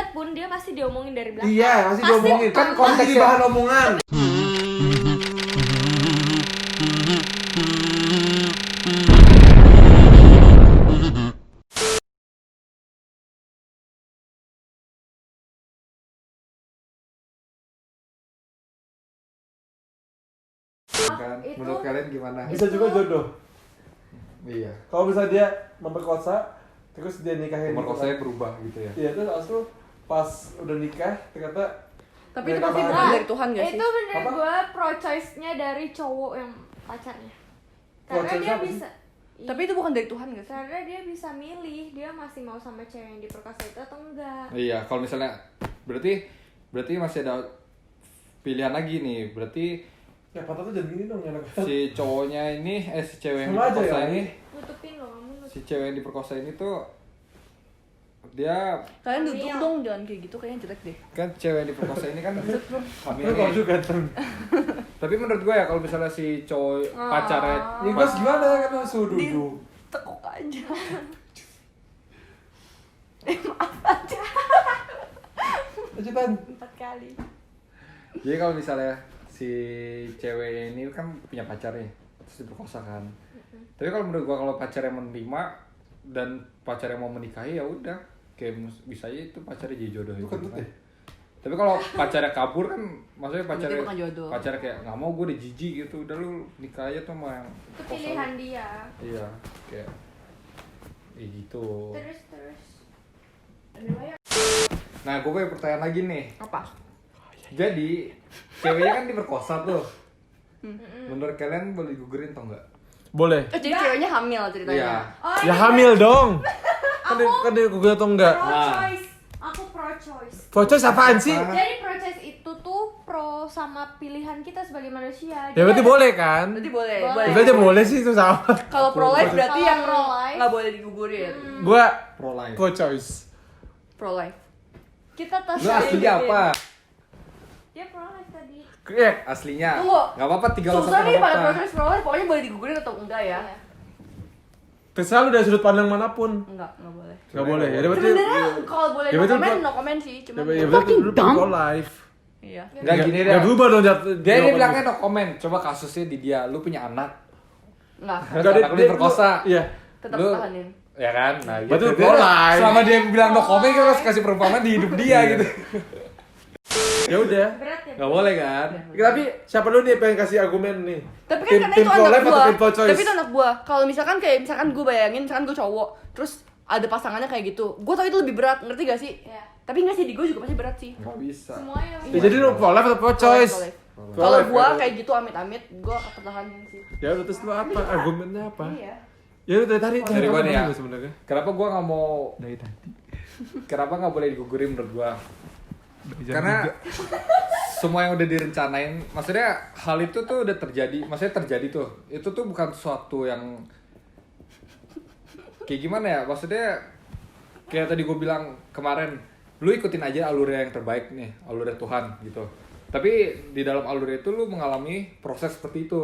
toilet pun dia masih diomongin dari belakang. Iya, masih diomongin. Kan konteksnya jadi bahan omongan. Kan? Menurut kalian gimana? Bisa juga jodoh. Iya. Kalau misalnya dia memperkosa, terus dia nikahin. Pemerkosanya berubah gitu ya. Iya, terus asal pas udah nikah ternyata. Tapi itu mereka pasti bahagia. bukan dari Tuhan gak sih? Itu menurut Apa? gue pro choice-nya dari cowok yang pacarnya. Pro Karena choice dia apa sih? bisa. Tapi itu bukan dari Tuhan gak sih? Karena dia bisa milih dia masih mau sama cewek yang diperkosa itu atau enggak. Iya, kalau misalnya berarti masih ada pilihan lagi nih. Berarti Ya patah tuh jangan gini dong, enak. si cowoknya ini si cewek yang Sama aja diperkosa ya? ini, Nutupin loh, kamu nutupin. si cewek yang diperkosa ini tuh dia Kalian duduk Hamil. dong, jangan kayak gitu, kayaknya jelek deh. kan cewek yang diperkosa ini kan hamil Lu kalau nih. juga ganteng. Tapi menurut gue ya kalau misalnya si cowok pacarnya Ya gue gimana kan langsung duduk. Tekuk aja. Lanjutan. 4 kali. jadi kalau misalnya si cewek ini kan punya pacar nih terus diperkosa kan. Tapi kalau menurut gua kalau pacarnya menerima dan pacarnya mau menikahi ya udah kayak bisa aja itu pacarnya jadi jodoh Lu gitu kentut kan. ya? Tapi kalau pacarnya kabur kan maksudnya pacarnya bukan jodoh. pacarnya kayak nggak mau gue udah jijik gitu udah lu nikah aja tuh sama yang Itu perkosa pilihan lu. dia. Iya kayak gitu. Terus. Nah gue punya pertanyaan lagi nih. Apa? Jadi ceweknya kan diperkosa tuh. Menurut kalian boleh digugurin atau enggak? Boleh. Jadi ceweknya hamil ceritanya. Iya. Oh, Ya hamil dong. Kan dia gugur atau enggak? Pro Nah. choice. Aku pro choice. Pro choice apaan sih? Jadi pro choice itu tuh pro sama pilihan kita sebagai manusia. Ya berarti boleh kan? Berarti boleh. Boleh. Berarti boleh sih itu sama. Kalau pro life berarti Kalau yang pro-life. nggak boleh digugurin. Gua Pro life. pro choice. Pro life. Kita tes. Lu aslinya apa? Dia pro life tadi. Iya. Aslinya. Tunggu. Enggak apa-apa 3 Susah nih pada proses pro life, pokoknya boleh digugurin atau enggak ya? Iya. Terserah lu dari sudut pandang manapun. Enggak boleh. Enggak boleh. Ya berarti Sebenarnya kalau boleh Ya, no betul, comment, Pak. no comment sih, ya cuma berarti lu pro life. iya. Enggak gini deh. Enggak berubah dong Dia ini bilangnya no comment. Coba kasusnya di dia, lu punya anak. Enggak. Terus anak lu diperkosa. Iya. Tetap Lu- tahanin. Ya kan? Nah, Berarti gitu. pro life. Selama dia bilang no comment kita harus kasih perumpamaan di hidup dia gitu. Ya udah. Berat ya. Enggak boleh kan? Tapi siapa dulu nih pengen kasih argumen nih? Tapi kan Tim- karena tim itu pro anak life atau gua. tim pro choice? Tapi itu anak gua. Kalau misalkan gue bayangin misalkan gue cowok, terus ada pasangannya kayak gitu. Gue tau itu lebih berat, ngerti gak sih? Iya. Tapi nggak sih di gue juga pasti berat sih. Enggak bisa. Semuanya. Ya, jadi lu pro life atau pro choice? Pro life. Pro Kalau life, gua kan? kayak gitu amit-amit, gua akan pertahanin sih. Ya udah terus lu apa? Argumennya apa? Iya. Ya udah dari tadi Dari gua nih ya. dulu sebenarnya. Kenapa gua nggak mau? Dari tadi. Kenapa nggak boleh digugurin menurut gua? Karena semua yang udah direncanain, maksudnya hal itu tuh udah terjadi, maksudnya terjadi tuh. Itu tuh bukan sesuatu yang kayak gimana ya? Maksudnya kayak tadi gue bilang kemarin, lu ikutin aja alurnya yang terbaik nih, alurnya Tuhan gitu. Tapi di dalam alurnya itu lu mengalami proses seperti itu.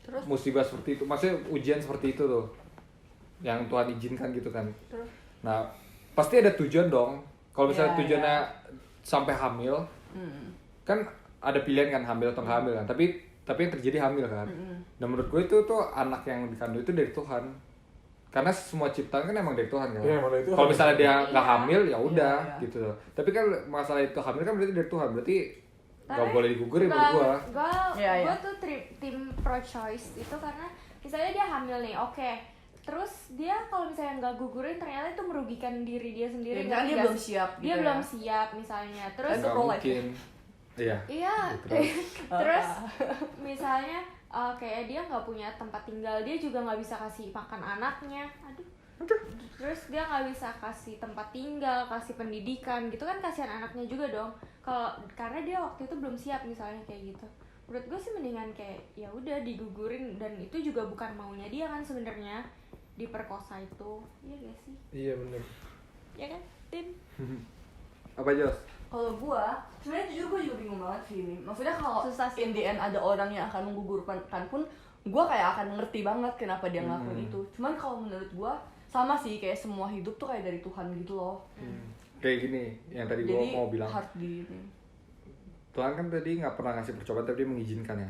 Terus? Musibah seperti itu, maksudnya ujian seperti itu tuh. Yang Tuhan izinkan gitu kan. Terus? Nah, pasti ada tujuan dong. Kalau misalnya Ya, tujuannya sampai hamil, kan ada pilihan kan hamil atau nggak hamil kan. Tapi yang terjadi hamil kan. Dan menurut gue itu tuh anak yang dikandung itu dari Tuhan. Karena semua ciptaan kan emang dari Tuhan kan. Iya, emang dari Tuhan. Kalau misalnya dia nggak hamil ya udah Iya. gitu loh. Tapi kan masalah itu hamil kan berarti dari Tuhan. Berarti nggak Tapi boleh digugurin menurut gue. Iya, iya. Gue tuh tim pro choice itu karena misalnya dia hamil nih, oke. Terus dia kalau misalnya nggak gugurin ternyata itu merugikan diri dia sendiri. Ya, misalkan ngerti dia nggak belum sih? siap Dia gitu belum ya. siap misalnya. Terus Itu Nggak pro life mungkin. Iya. iya. Terus? Terus misalnya kayak dia nggak punya tempat tinggal, dia juga nggak bisa kasih makan anaknya. Aduh. Terus dia nggak bisa kasih tempat tinggal, kasih pendidikan gitu kan, kasihan anaknya juga dong. Kalau karena dia waktu itu belum siap misalnya kayak gitu. Menurut gue sih mendingan kayak ya udah digugurin, dan itu juga bukan maunya dia kan sebenarnya, diperkosa itu. Iya gak sih? Iya benar. Ya kan, Tin? Apa Jos? Kalau gua, sebenarnya jujur gua juga bingung banget sih ini. Maksudnya kalau Susah sih. in the end ada orang yang akan menggugurkan pun, gua kayak akan ngerti banget kenapa dia ngelakuin itu. Cuman kalau menurut gua sama sih, kayak semua hidup tuh kayak dari Tuhan gitu loh. kayak gini yang tadi gue Jadi mau bilang. harus di Tuhan kan tadi nggak pernah ngasih percobaan tapi dia mengizinkan ya.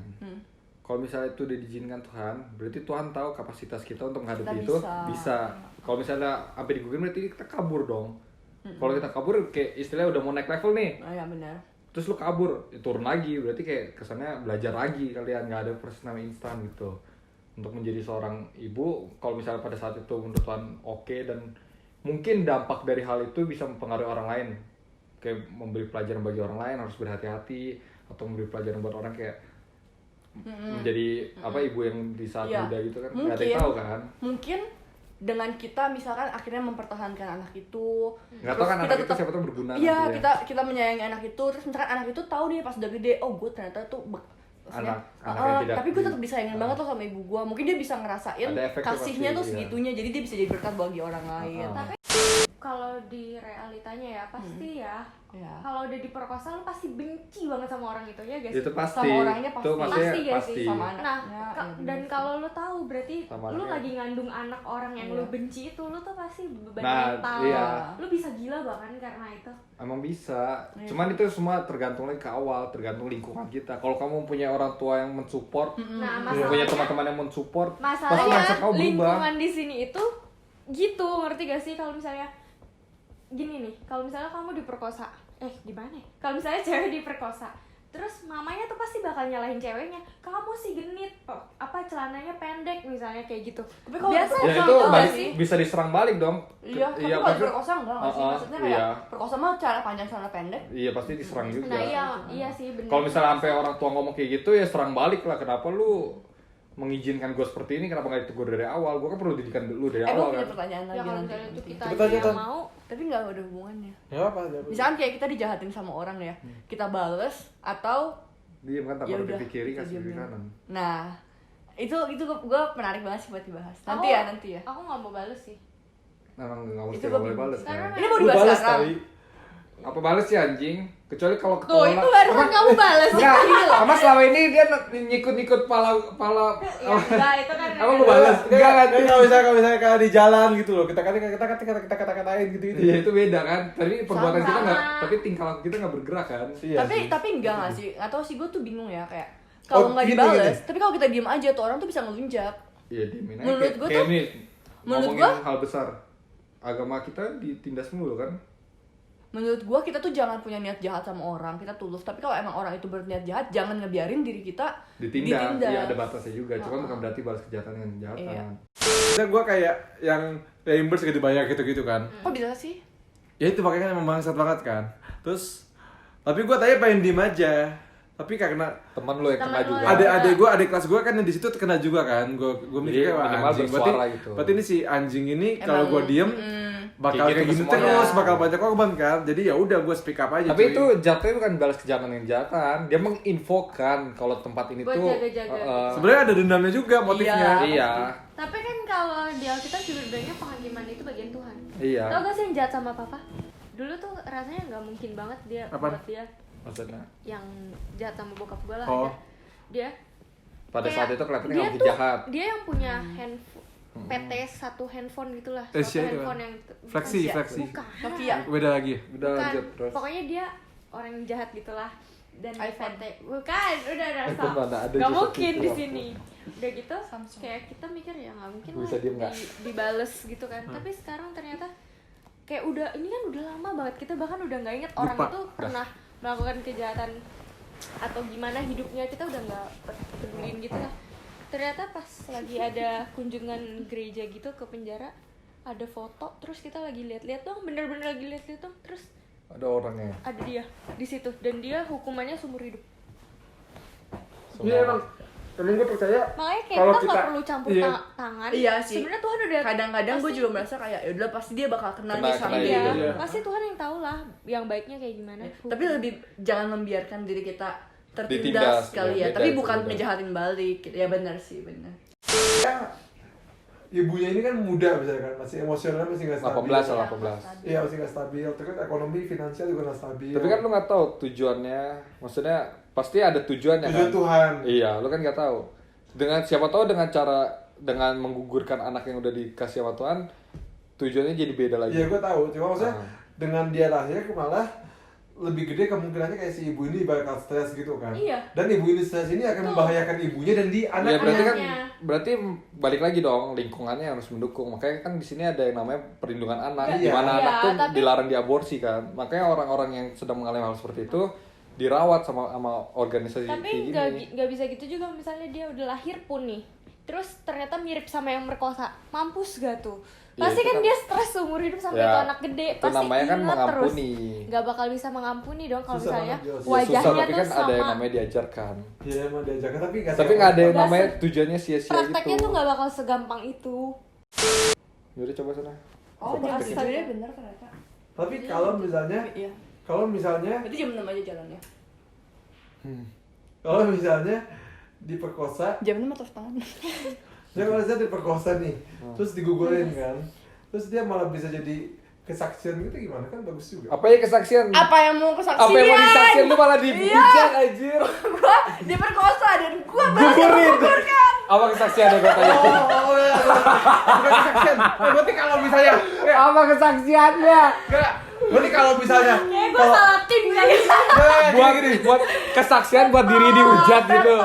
Kalau misalnya itu udah diizinkan Tuhan, berarti Tuhan tahu kapasitas kita untuk menghadapi Kita itu bisa. bisa. Kalau misalnya sampai digugurkan berarti kita kabur dong. Kalau kita kabur kayak istilahnya udah mau naik level nih, Oh ya benar. terus lu kabur, ya turun lagi, berarti kayak kesannya belajar lagi kalian, nggak ada proses namanya instan gitu. Untuk menjadi seorang ibu, kalau misalnya pada saat itu menurut Tuhan oke, dan mungkin dampak dari hal itu bisa mempengaruhi orang lain, kayak memberi pelajaran bagi orang lain harus berhati-hati, atau memberi pelajaran buat orang kayak menjadi apa ibu yang di saat Iya. muda gitu kan, nggak ada yang tahu kan. Mungkin dengan kita misalkan akhirnya mempertahankan anak itu, Nggak tahu kan kita anak itu tetap- siapa tahu berguna Iya, nanti ya. kita menyayangi anak itu, terus misalkan anak itu tahu nih pas udah gede, oh gue ternyata tuh maksudnya, Anak yang tidak tapi gue tetap disayangin banget loh sama ibu gue. Mungkin dia bisa ngerasain Ada efeknya kasihnya pasti, tuh iya. segitunya, jadi dia bisa jadi berkat bagi orang lain. Tapi kalau di realitanya ya pasti ya, Ya. kalau udah diperkosa lu pasti benci banget sama orang itu ya guys. Itu pasti. Sama orangnya pasti. Itu maksudnya Pasti, guys, pasti. sama anak. Nah, Ya, dan bener kalau lu tahu berarti Sama lu anaknya. lagi ngandung anak orang yang Iya. lu benci itu, lu tuh pasti beban Nah, mental. iya. Lu bisa gila bahkan karena itu. Emang bisa, Iya. cuman itu semua tergantung lagi ke awal, tergantung lingkungan kita. Kalau kamu punya orang tua yang mensupport, Nah, punya masalahnya teman-teman yang mensupport, pasti masalahnya mindset kamu berubah. lingkungan di sini itu gitu, ngerti gak sih? Kalau misalnya gini nih, kalau misalnya kamu diperkosa, gimana ya? Kalau misalnya cewek diperkosa, terus mamanya tuh pasti bakal nyalahin ceweknya, kamu sih genit, apa celananya pendek misalnya kayak gitu. Tapi kalau biasa Ya diperkosa itu enggak balik, sih? bisa diserang balik dong. Iya, tapi kalau pasti- diperkosa enggak nggak sih? Maksudnya kayak iya. perkosa mah cara panjang celana pendek. Iya pasti diserang juga. Nah iya sih benar. Kalau misalnya sampai orang tua ngomong kayak gitu ya serang balik lah. Kenapa lu mengizinkan gue seperti ini? Kenapa nggak ditegur dari awal? Gue kan perlu didikan dulu dari Gue awal punya kan. pertanyaan ya lagi kalau nanti. misalnya itu kita Coba aja tanya, yang Tan. mau, Tapi nggak ada hubungannya. Ya apa? Misalkan kayak kita dijahatin sama orang ya, kita bales atau Diam kan tanpa Ya udah, pipi kiri kita kasih pipi diem-diem. kanan. nah itu gue menarik banget sih buat dibahas. Nanti ya. Aku nggak mau bales sih. Memang nggak mesti Itu nggak gua boleh bingung. balas Karena kan. Ini mau Lu dibahas balas sekarang. kali. Apa balas sih anjing? Kecuali kalau Tuh ketolak. itu barusan kamu bales. Enggak, sama selama ini dia nyikut-nyikut pala. Ya enggak, itu kan. Emang lu balas? Enggak kan? Kalau misalnya kayak di jalan gitu loh, kita kata-katain gitu. Iya itu beda kan. Tapi perbuatan kita Sama. nggak, tapi tingkah laku kita nggak bergerak kan. Iya sih. tapi enggak nggak sih, atau sih gue tuh bingung ya kayak Oh, kalau nggak gini, dibales, gini. tapi kalau kita diem aja tuh orang tuh bisa ngelunjak. Iya diemin aja. Menurut gua kayak tuh- nih, menurut ngomongin hal besar. Agama kita ditindas mulu kan. Menurut gue kita tuh jangan punya niat jahat sama orang, kita tulus. Tapi kalau emang orang itu berniat jahat, jangan ngebiarin diri kita Ditindas. Iya ada batasnya juga. Cuma bukan berarti balas kejahatan dengan kejahatan. Iya. Kita gue kayak yang reimburse gak dibayar gitu-gitu kan. Kok bisa sih? Ya itu makanya kan emang bangsat banget kan. Terus tapi gue tadi pengen diem aja. Tapi karena Teman lu yang kena Teman lu juga. yang- adik kelas gue kan yang di situ kena juga kan. Gue mikir Jadi, wah minimal anjing. bersuara gitu. Berarti ini si anjing ini kalau Emang, gue diem bakal Kayak kayak gitu gini semuanya. terus, bakal banyak korban kan. Jadi ya udah gue speak up aja. Tapi cuy. itu jatuhnya bukan balas kejahatan yang kejahatan. Dia menginfokan kalau tempat ini Buat tuh jaga-jaga. sebenarnya ada dendamnya juga motifnya. Iya. Tapi kan kalau di Alkitab juga bilangnya penghakiman itu bagian Tuhan. Iya. Tau gak sih yang jahat sama papa? Dulu tuh rasanya nggak mungkin banget dia Apaan? buat dia Maksudnya yang jahat sama bokap gue lah. Oh. Dia pada kayak- saat itu kelihatannya dia nggak mungkin tuh- jahat. Dia yang punya handphone PT satu handphone gitulah. Asia Satu itu handphone kan? yang Flexi, bukan- flexi. Bukan. Nokia. Beda lagi. Udah Bukan. lanjut terus. Pokoknya dia orang jahat gitulah. Dan di iPhone. PT bukan, udah iPhone mana ada nggak juga mungkin seperti di itu. sini. Udah gitu, Samsung. kayak kita mikir ya nggak mungkin Bisa lah diem nggak? dibales gitu kan. Tapi sekarang ternyata kayak udah ini kan udah lama banget, kita bahkan udah nggak inget orang Lupa. itu pernah melakukan kejahatan atau gimana hidupnya, kita udah nggak peduliin gitu lah. Ternyata pas lagi ada kunjungan gereja gitu ke penjara, ada foto, terus kita lagi lihat-lihat dong, bener-bener lagi lihat-lihat dong, terus Ada orangnya. ada dia di situ dan dia hukumannya seumur hidup. Iya emang gue percaya Makanya kayak kalau kita nggak kita- perlu campur iya. tangan. Iya sih. Sebenarnya Tuhan udah Kadang-kadang gue pasti- juga merasa kayak ya udah pasti dia bakal kena Kena- nih sama kena dia. Iya, Iya. pasti Tuhan yang tahu lah yang baiknya kayak gimana. Tapi lebih jangan membiarkan diri kita tertindas Ditindas, kali iya, ya. beda Tapi itu, bukan beda. ngejahatin balik. Ya benar sih, benar. ibunya ini kan muda misalnya kan, masih emosionalnya masih nggak stabil. 18 lah 18. Iya masih nggak stabil, terus ekonomi finansial juga nggak stabil. Tapi kan lu nggak tahu tujuannya, maksudnya pasti ada tujuannya tujuan kan. Tuhan. Iya, lu kan nggak tahu. Dengan siapa tahu dengan menggugurkan anak yang udah dikasih sama Tuhan, tujuannya jadi beda lagi. Iya gue tahu, cuma maksudnya dengan dia lahir malah lebih gede kemungkinannya kayak si ibu ini bakal stres gitu kan. Iya. Dan ibu ini stres ini akan membahayakan ibunya dan di Ya anaknya. berarti kan Anaknya. berarti balik lagi dong lingkungannya harus mendukung. Makanya kan di sini ada yang namanya perlindungan anak, di mana Iya, anak tuh tapi- dilarang diaborsi kan. Makanya orang-orang yang sedang mengalami hal seperti itu dirawat sama organisasi Tapi kayak gini. nggak bisa gitu juga, misalnya dia udah lahir pun nih, terus ternyata mirip sama yang merkosa, mampus gak tuh? Ya, Pasti itu kan kan- dia stres seumur hidup sampai Ya, itu anak gede, itu pasti namanya kan ingat terus. mengampuni. Nggak bakal bisa mengampuni dong kalau Susah misalnya banget, Jos. Ya, wajahnya susah tapi tuh kan ada yang sama. namanya diajarkan. Iya emang diajarkan tapi nggak Tapi nggak ada yang Nggak namanya se- tujuannya sia-sia Prakteknya gitu. tuh nggak bakal segampang itu. Yaudah coba sana. Oh, Coba dia praktekin. sebenarnya bener ternyata. Tapi kalau misalnya Iya. Berarti jam 6 aja jalannya. kalau misalnya diperkosa, Jam 6 atau setengah? dia kalau misalnya diperkosa nih, terus digugulin kan, terus dia malah bisa jadi kesaksian gitu gimana kan bagus juga. Apa ya kesaksian? Apa yang mau kesaksian? Apa yang mau disaksikan lu malah dihujat anjir. Gua diperkosa dan gua Gugurin. Apa kesaksiannya gue tanya? Ya. Bukan kesaksian. Berarti kalau misalnya, Apa kesaksiannya? enggak, berarti kalau misalnya, Kayak gue salah tim kali. Buat kesaksian buat diri dihujat gitu.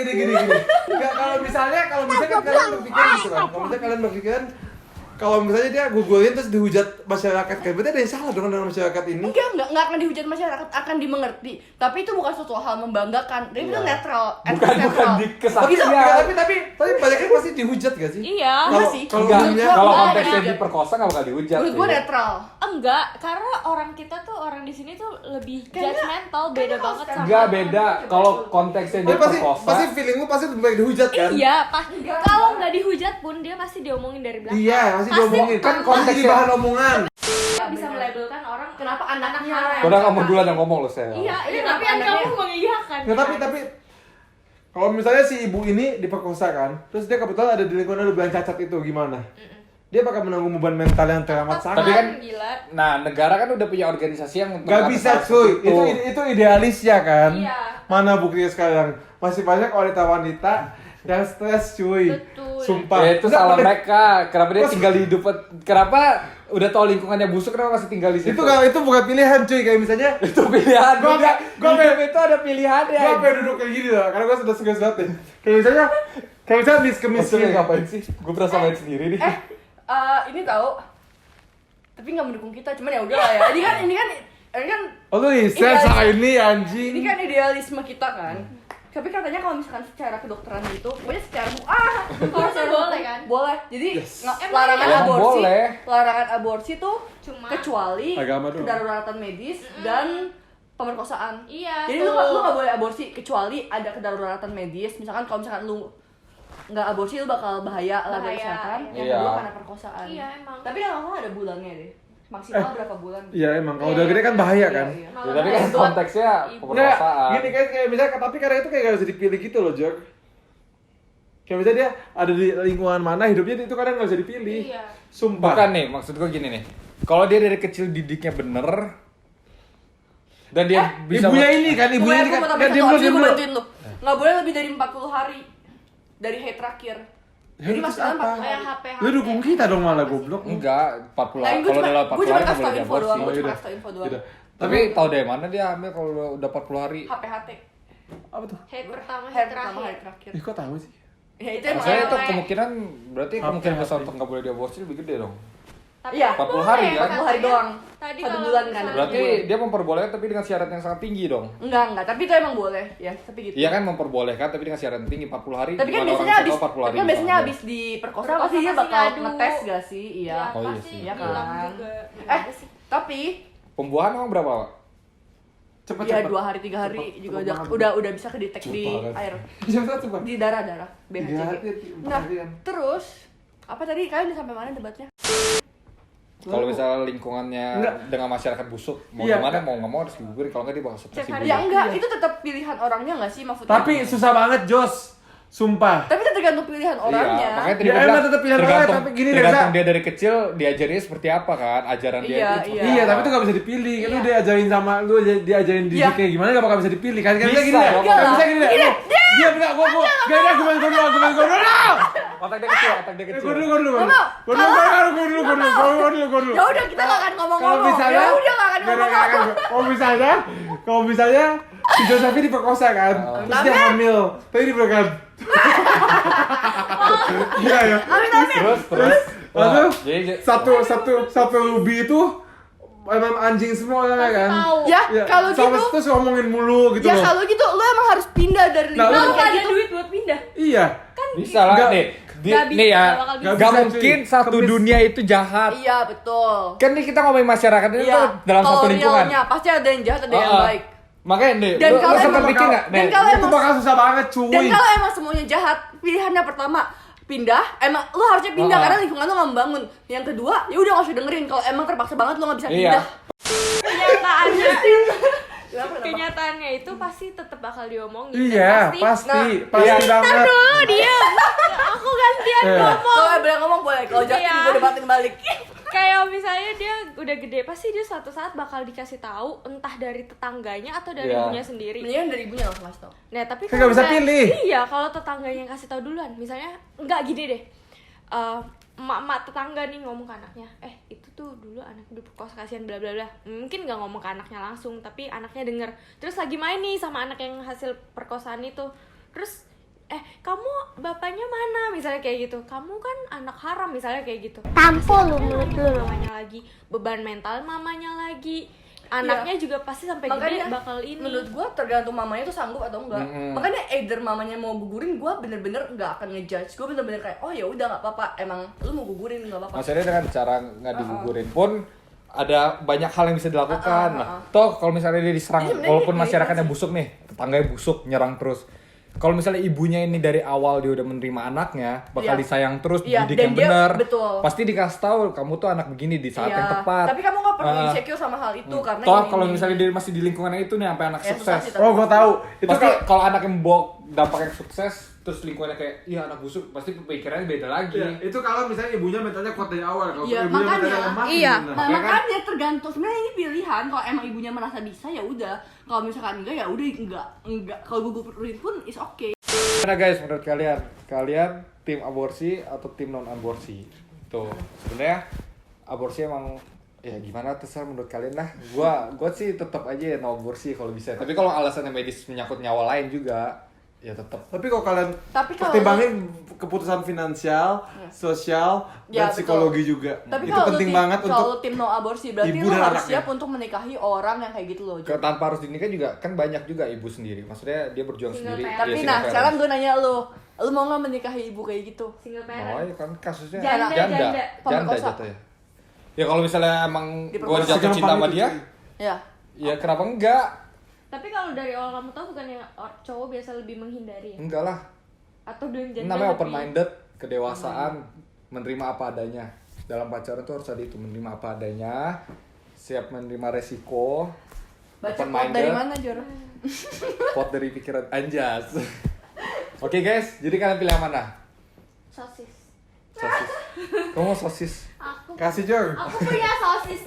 Gini. Enggak, kalau misalnya kalian berpikir gitu kan, kalau misalnya kalian berpikir kalau misalnya dia gugulin terus dihujat masyarakat, kayak berarti ada yang salah dong dengan masyarakat ini. Enggak akan dihujat masyarakat, akan dimengerti. Tapi itu bukan suatu hal membanggakan. Dia itu netral, Bukan netral. di Tapi kesaksian. tapi banyak kan pasti dihujat gak sih? Iya. Enggak sih. Kalau Enggak, umumnya kalau Enggak, konteksnya enggak. diperkosa nggak bakal dihujat. Menurut gua sih. netral. Enggak, karena orang kita tuh orang di sini tuh lebih judgmental, beda banget sama. Enggak beda. Kalau konteksnya tapi diperkosa. pasti feeling lu pasti lebih baik dihujat kan? Iya, kalau nggak dihujat pun dia pasti diomongin dari belakang. Iya, pasti diomongin. Kan Pasti jadi konteksnya- bahan omongan. Kita bisa melabelkan orang Kenapa anaknya? Udah kamu duluan yang ngomong loh saya. Iya, Iya, tapi yang anaknya- kamu mengiyakan. Nah, tapi kalau misalnya si ibu ini diperkosa kan, terus dia kebetulan ada di lingkungan ada bilang cacat itu gimana? Dia bakal menanggung beban mental yang teramat Tapi sangat. kan gila. Nah, negara kan udah punya organisasi yang untuk Gak bisa cuy, itu idealis ya kan? Iya. Mana buktinya sekarang? Masih banyak wanita-wanita yang stres cuy. Betul. Sumpah. Ya itu Enggak, salah bener. mereka. Kenapa dia tinggal di hidup? Kenapa udah tahu lingkungannya busuk kenapa masih tinggal di situ? Itu bukan pilihan cuy, kayak misalnya itu pilihan. Gua- Gua gua- hidup itu ada pilihannya. gue pengen duduk kayak gini lah, karena gue sudah serius banget nih. Kayak misalnya Maksudnya miskin. ngapain sih? Gue berasa main sendiri nih. Ini tahu. Tapi nggak mendukung kita, cuman ya udah lah ya. Ini kan Oh lu riset Idealis. sama ini anjing. ini kan idealisme kita kan. Tapi katanya kalau misalkan secara kedokteran gitu, pokoknya secara Harusnya boleh kan? Boleh. Jadi Emang larangan iya? aborsi, Boleh. larangan aborsi tuh Cuma kecuali Agama doang. kedaruratan medis dan pemerkosaan. Iya. Jadi lu nggak boleh aborsi kecuali ada kedaruratan medis. Misalkan kalau misalkan lu nggak aborsi lu bakal bahaya lah dari Bahaya, kesehatan. iya. Yang kedua karena perkosaan. Iya, emang. Tapi kalau nggak ada bulannya deh. Maksimal berapa bulan? Iya emang, kalau udah gede kan bahaya kan. Iya. Ya, tapi kan konteksnya Ibu. Nggak, pemerkosaan. gini kan kayak misalnya, tapi karena itu kayak gak bisa dipilih gitu loh Jok. Kayak misalnya dia ada di lingkungan mana hidupnya itu kadang gak bisa dipilih. Iya. Sumpah. Bukan nih, maksud gue gini nih. Kalau dia dari kecil didiknya bener dan dia bisa Ibunya ini kan, ibunya ini kan. Kan dia belum gue bantuin lu. Nggak boleh lebih dari 40 hari dari hari terakhir. Jadi terus maksudnya apa? 40 Kayak hari. HP. Lu dukung kita dong malah goblok. enggak 40 Nah, hari. gue Kalau cuma udah 40 kasih hari nggak tau boleh info doang, diaborsi. gue cuma Yaudah. kasih tau info doang. Yaudah. Tapi tahu dari mana dia hamil kalau udah 40 hari? HPHT. Apa tuh? Head pertama, Hari head pertama, terakhir. hari terakhir. Ih kok tahu sih? Ya itu emang Maksudnya itu Cewek. kemungkinan berarti Apa, kemungkinan besar apa? untuk nggak boleh diaborsi lebih gede dong. Tapi Iya, 40 boleh, hari kan? 40 hari doang. Tadi 1 kalau bulan kan. misalnya- Berarti dia memperbolehkan tapi dengan syarat yang sangat tinggi dong. Enggak, tapi itu emang boleh ya, tapi gitu. Iya kan memperbolehkan tapi dengan syarat yang tinggi 40 hari. Tapi kan gimana biasanya orang abis, bisa tahu 40 hari tapi kan biasanya misalnya? abis diperkosa Perkosa pasti dia pasti bakal ngadu. ngetes gak sih? Iya. Oh, iya pasti sih. Iya bilang kan. juga. Eh, tapi Pembuahan emang berapa, Pak? Cepet ya cepet. 2 hari 3 hari Cepet, juga cepet udah banget. bisa kedetek di Cepet banget. air. Cepet cepet. Di darah Tiga BHCG. hari, Nah, 4 hari kan. terus apa tadi kalian udah sampai mana debatnya? Kalau misalnya lingkungannya Enggak. dengan masyarakat busuk, mau Iya. gimana mau nggak mau harus digugurin, kalau nggak dia bakal stres Cek hari. Ya digugurin. enggak, itu tetap pilihan orangnya enggak sih maksudnya? Tapi susah banget Jos. Sumpah. Tapi itu tergantung pilihan orangnya. Iya, makanya tadi Ya, gua emang bilang, tetap pilihan orang, tergantung, tapi gini, tergantung Reza. dia dari kecil diajarinnya seperti apa kan, ajaran dia Iya, itu. iya. Iya, tapi itu gak bisa dipilih. Kan lu diajarin sama lu diajarin didik Iya. kayak gimana gak bakal bisa dipilih kan? Kan Bisa gini ya. dong. Kan bisa gini ya. Gini, Dia enggak gua. Gak ada argumen gua dulu. Otak dia kecil, otak dia kecil. Gue dulu. Ya udah kita gak akan Kalau ngomong-ngomong. misalnya, Ya udah gak akan ngomong-ngomong. kalau misalnya si Josephine diperkosa kan, terus dia hamil, tapi diberikan. Iya ya. Terus. Lalu Jadi- satu Ruby itu emang anjing semua ya kan? Tahu. Ya, kalau sama gitu. terus ngomongin mulu gitu Ya loh. kalau gitu lu emang harus pindah dari Nah, lingkungan Lu kayak ada gitu. duit buat pindah. Iya. Bisa lah Nggak- nih. nggak bisa, Nih ya, nggak bakal bisa. gak Bisa, mungkin cuy. satu Kemis. dunia itu jahat. Iya, betul. Kan nih kita ngomongin masyarakat ini Iya. tuh dalam Kalau satu lingkungan. realnya pasti ada yang jahat, ada yang Heeh. baik. Makanya nih, Dan lu kalau sempat emang- mikir nggak? dan Nih, kalau Itu emang bakal susah banget cuy. Dan kalau emang semuanya jahat, pilihannya pertama pindah, emang lu harusnya pindah karena lingkungan lu nggak membangun. Yang kedua, ya udah nggak usah dengerin. Kalau emang terpaksa banget lu nggak bisa Iya. pindah. Kenyataannya Kenapa? kenyataannya itu pasti tetap bakal diomongin. Iya, Dan pasti iya. banget. dulu dia. Aku gantian Iya. ngomong. Kalau boleh ngomong boleh. Kalau Justin Iya. gue debatin balik. Kayak misalnya dia udah gede, pasti dia suatu saat bakal dikasih tahu entah dari tetangganya atau dari Iya. ibunya sendiri. Mendingan dari ibunya langsung kasih tau. Nah, tapi Kan nggak bisa misalnya- pilih. Iya, kalau tetangganya yang kasih tahu duluan, misalnya enggak gini deh. Emak-emak tetangga nih ngomong ke anaknya, itu tuh dulu anaknya diperkosa kasihan bla bla bla. Mungkin nggak ngomong ke anaknya langsung, tapi anaknya denger. Terus lagi main nih sama anak yang hasil perkosaan itu. Terus kamu bapaknya mana, misalnya kayak gitu. Kamu kan anak haram, misalnya kayak gitu. Tampol lu mulut lu. Mamanya lagi, beban mental mamanya lagi. Anaknya juga pasti sampai gede bakal ini. Menurut gue tergantung mamanya tuh sanggup atau enggak. Makanya either mamanya mau gugurin, gue bener-bener nggak akan ngejudge. Gue bener-bener kayak oh ya udah nggak apa-apa. Emang lu mau gugurin nggak apa-apa. Maksudnya dengan cara nggak digugurin pun ada banyak hal yang bisa dilakukan. Nah, toh kalau misalnya dia diserang, Iya, sebenarnya walaupun ini masyarakatnya busuk nih, tetangganya busuk, nyerang terus. Kalau misalnya ibunya ini dari awal dia udah menerima anaknya, bakal Iya. disayang terus, Iya, didik dan yang dia- benar. betul. Pasti dikasih tahu kamu tuh anak begini di saat Iya. yang tepat. Tapi kamu nggak perlu Ah. insecure sama hal itu karena Toh ini- kalau misalnya dia masih di lingkungan itu nih sampai anak Ya, sukses. susah sih, Oh, gue tahu. Itu Pasti kan kalau anak yang bawa dampak yang sukses, terus lingkungannya kayak iya anak busuk, pasti pikirannya beda lagi. Iya, itu kalau misalnya ibunya mentalnya kuat dari awal. Kalau Iya, ibunya makanya. mentalnya lemah, Iya. gimana? Nah, Ya kan? makanya tergantung sebenarnya ini pilihan. Kalau emang ibunya merasa bisa ya udah. Kalau misalkan enggak ya udah enggak. Kalau gugurin pun is okay. Gimana guys menurut kalian? Kalian tim aborsi atau tim non aborsi? Tuh, sebenarnya aborsi emang ya gimana terserah menurut kalian lah. Gua sih tetap aja no aborsi kalau bisa. Tapi kalau alasannya medis menyangkut nyawa lain juga ya tetap. Tapi kalau kalian Tapi kalau- pertimbangin keputusan finansial, sosial, Ya, dan psikologi juga. Tapi Itu kalau penting lu tim, banget kalau untuk lu tim no aborsi berarti ibu lu dan harus anaknya. siap untuk menikahi orang yang kayak gitu loh. Tanpa harus dinikah juga kan banyak juga ibu sendiri. Maksudnya dia berjuang Single sendiri. parent. Tapi Iya, single nah, parent. sekarang gue nanya lu mau nggak menikahi ibu kayak gitu? Single Oh parent. ya kan kasusnya Janda. janda Pemerkosa. jatuhnya. Ya kalau misalnya emang gue Diperkosa. jatuh cinta sama Segampang dia, itu, Ya. ya kenapa enggak? Tapi kalau dari awal kamu tahu bukan yang cowok biasa lebih menghindari ya? Enggak lah. Atau dengan Ini janda namanya lebih- open minded, kedewasaan, menerima apa adanya. Dalam pacaran tuh harus ada itu, menerima apa adanya, siap menerima resiko, Baca open quote dari minded, mana, Jor? quote dari pikiran anjas. Oke guys, jadi kalian pilih yang mana? Sosis. Sosis. Kamu mau sosis? Aku Kasih Jor. punya sosis.